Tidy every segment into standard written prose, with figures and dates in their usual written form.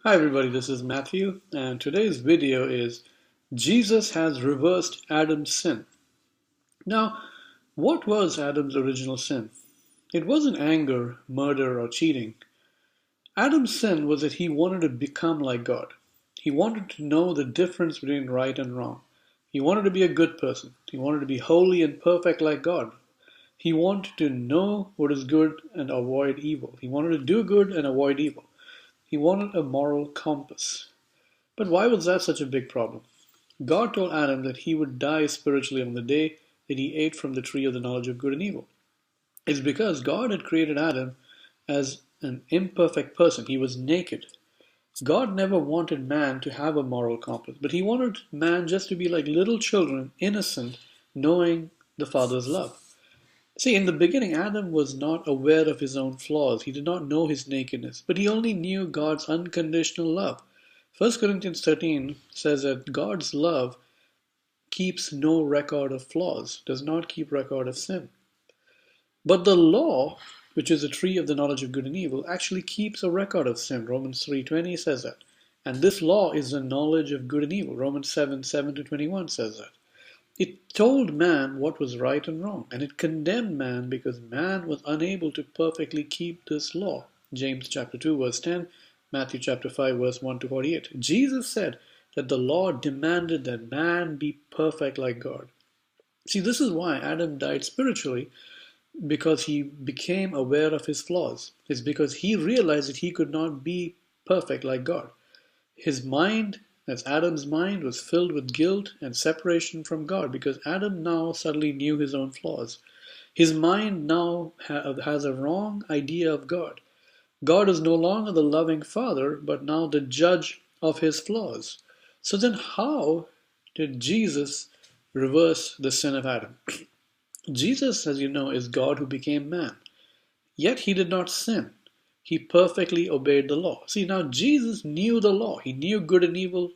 Hi everybody, this is Matthew, and today's video is Jesus has reversed Adam's sin. Now, what was Adam's original sin? It wasn't anger, murder, or cheating. Adam's sin was that he wanted to become like God. He wanted to know the difference between right and wrong. He wanted to be a good person. He wanted to be holy and perfect like God. He wanted to know what is good and avoid evil. He wanted to do good and avoid evil. He wanted a moral compass. But why was that such a big problem? God told Adam that he would die spiritually on the day that he ate from the tree of the knowledge of good and evil. It's because God had created Adam as an imperfect person. He was naked. God never wanted man to have a moral compass, but he wanted man just to be like little children, innocent, knowing the Father's love. See, in the beginning, Adam was not aware of his own flaws. He did not know his nakedness, but he only knew God's unconditional love. 1 Corinthians 13 says that God's love keeps no record of flaws, does not keep record of sin. But the law, which is a tree of the knowledge of good and evil, actually keeps a record of sin. Romans 3:20 says that. And this law is the knowledge of good and evil. Romans 7:7-21 says that. It told man what was right and wrong, and it condemned man because man was unable to perfectly keep this law. James chapter 2 verse 10, Matthew chapter 5 verse 1 to 48. Jesus said that the law demanded that man be perfect like God. See, this is why Adam died spiritually, because he became aware of his flaws. It's because he realized that he could not be perfect like God. His mind, that's Adam's mind, was filled with guilt and separation from God because Adam now suddenly knew his own flaws. His mind now has a wrong idea of God. God is no longer the loving Father, but now the judge of his flaws. So then, how did Jesus reverse the sin of Adam? Jesus, as you know, is God who became man. Yet he did not sin. He perfectly obeyed the law. See, now Jesus knew the law. He knew good and evil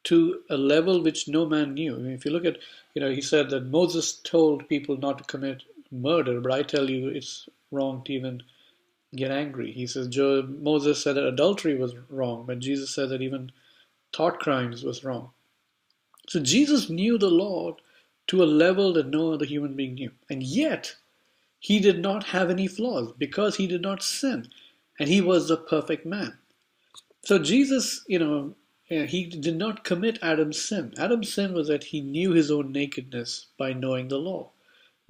to a level which no man knew. I mean, if you look at, he said that Moses told people not to commit murder, but I tell you it's wrong to even get angry. He says Moses said that adultery was wrong, but Jesus said that even thought crimes was wrong. So Jesus knew the law to a level that no other human being knew. And yet, he did not have any flaws because he did not sin. And he was the perfect man. So Jesus, he did not commit Adam's sin. Adam's sin was that he knew his own nakedness by knowing the law.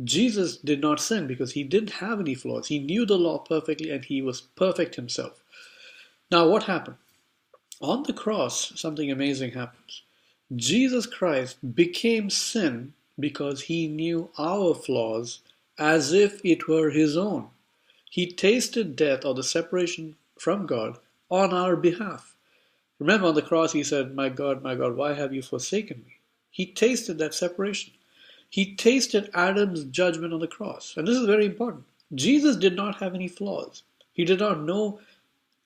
Jesus did not sin because he didn't have any flaws. He knew the law perfectly and he was perfect himself. Now, what happened? On the cross, something amazing happens. Jesus Christ became sin because he knew our flaws as if it were his own. He tasted death or the separation from God on our behalf. Remember on the cross he said, my God, why have you forsaken me? He tasted that separation. He tasted Adam's judgment on the cross. And this is very important. Jesus did not have any flaws. He did not know,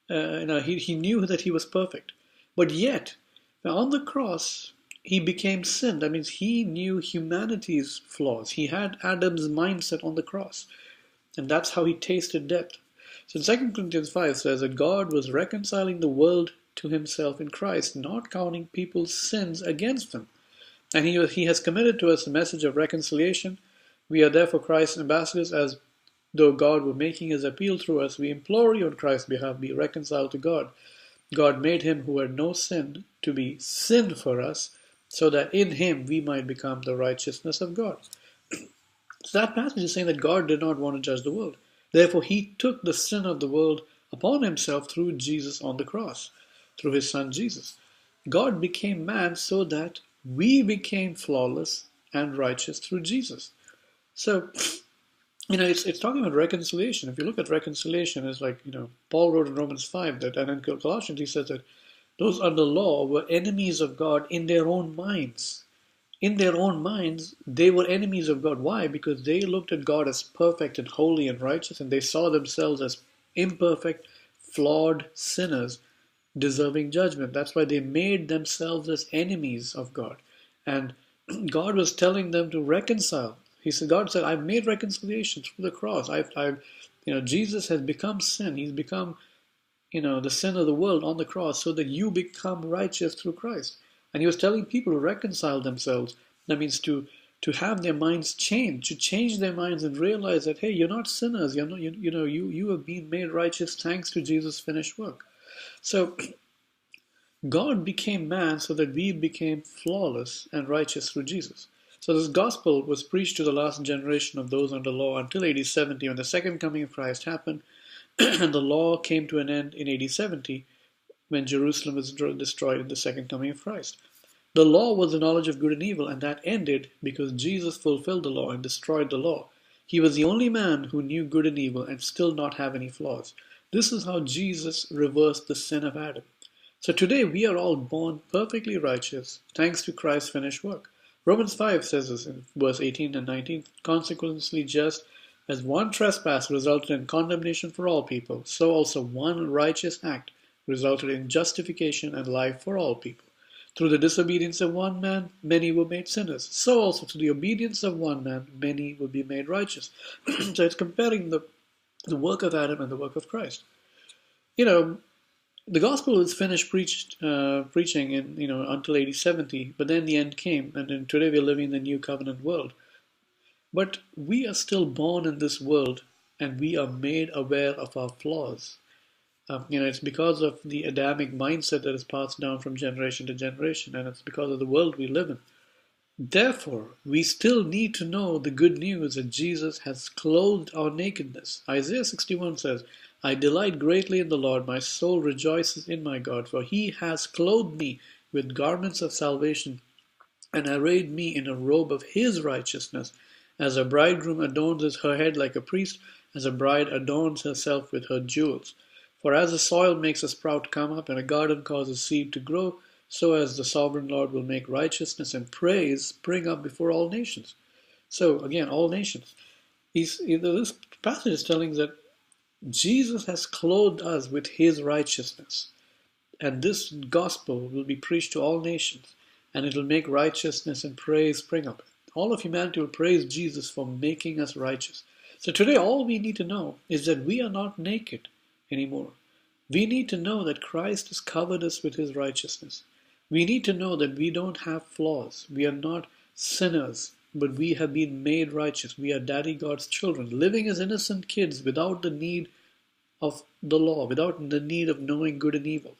he knew that he was perfect. But yet, on the cross, he became sin. That means he knew humanity's flaws. He had Adam's mindset on the cross. And that's how he tasted death. So 2 Corinthians 5 says that God was reconciling the world to himself in Christ, not counting people's sins against them. And he has committed to us the message of reconciliation. We are therefore Christ's ambassadors, as though God were making his appeal through us. We implore you on Christ's behalf, be reconciled to God. God made him who had no sin to be sin for us, so that in him we might become the righteousness of God. So that passage is saying that God did not want to judge the world. Therefore, he took the sin of the world upon himself through Jesus on the cross, through his son Jesus. God became man so that we became flawless and righteous through Jesus. So, it's talking about reconciliation. If you look at reconciliation, it's like, Paul wrote in Romans 5 that, and in Colossians he says that those under law were enemies of God in their own minds. In their own minds, they were enemies of God. Why? Because they looked at God as perfect and holy and righteous, and they saw themselves as imperfect, flawed sinners deserving judgment. That's why they made themselves as enemies of God. And God was telling them to reconcile. God said, I've made reconciliation through the cross. Jesus has become sin. He's become the sin of the world on the cross so that you become righteous through Christ. And he was telling people to reconcile themselves. That means to have their minds changed, to change their minds and realize that, hey, you're not sinners. You're not, you have been made righteous thanks to Jesus' finished work. So God became man so that we became flawless and righteous through Jesus. So this gospel was preached to the last generation of those under law until AD 70 when the second coming of Christ happened. And the law came to an end in AD 70 when Jerusalem was destroyed in the second coming of Christ. The law was the knowledge of good and evil, and that ended because Jesus fulfilled the law and destroyed the law. He was the only man who knew good and evil and still not have any flaws. This is how Jesus reversed the sin of Adam. So today we are all born perfectly righteous thanks to Christ's finished work. Romans 5 says this in verse 18 and 19, consequently just as one trespass resulted in condemnation for all people, so also one righteous act resulted in justification and life for all people. Through the disobedience of one man, many were made sinners. So also through the obedience of one man, many will be made righteous. So it's comparing the work of Adam and the work of Christ. The gospel was finished preaching in until AD 70, but then the end came, and then today we're living in the new covenant world. But we are still born in this world, and we are made aware of our flaws. It's because of the Adamic mindset that is passed down from generation to generation, and it's because of the world we live in. Therefore, we still need to know the good news that Jesus has clothed our nakedness. Isaiah 61 says, I delight greatly in the Lord, my soul rejoices in my God, for he has clothed me with garments of salvation and arrayed me in a robe of his righteousness, as a bridegroom adorns her head like a priest, as a bride adorns herself with her jewels. For as the soil makes a sprout come up, and a garden causes seed to grow, so as the sovereign Lord will make righteousness and praise spring up before all nations. So, again, all nations. This passage is telling us that Jesus has clothed us with his righteousness. And this gospel will be preached to all nations, and it will make righteousness and praise spring up. All of humanity will praise Jesus for making us righteous. So today all we need to know is that we are not naked anymore. We need to know that Christ has covered us with his righteousness. We need to know that we don't have flaws. We are not sinners, but we have been made righteous. We are Daddy God's children, living as innocent kids without the need of the law, without the need of knowing good and evil.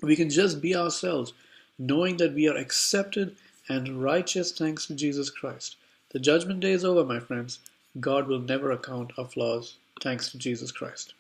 We can just be ourselves, knowing that we are accepted and righteous thanks to Jesus Christ. The judgment day is over, my friends. God will never account our flaws thanks to Jesus Christ.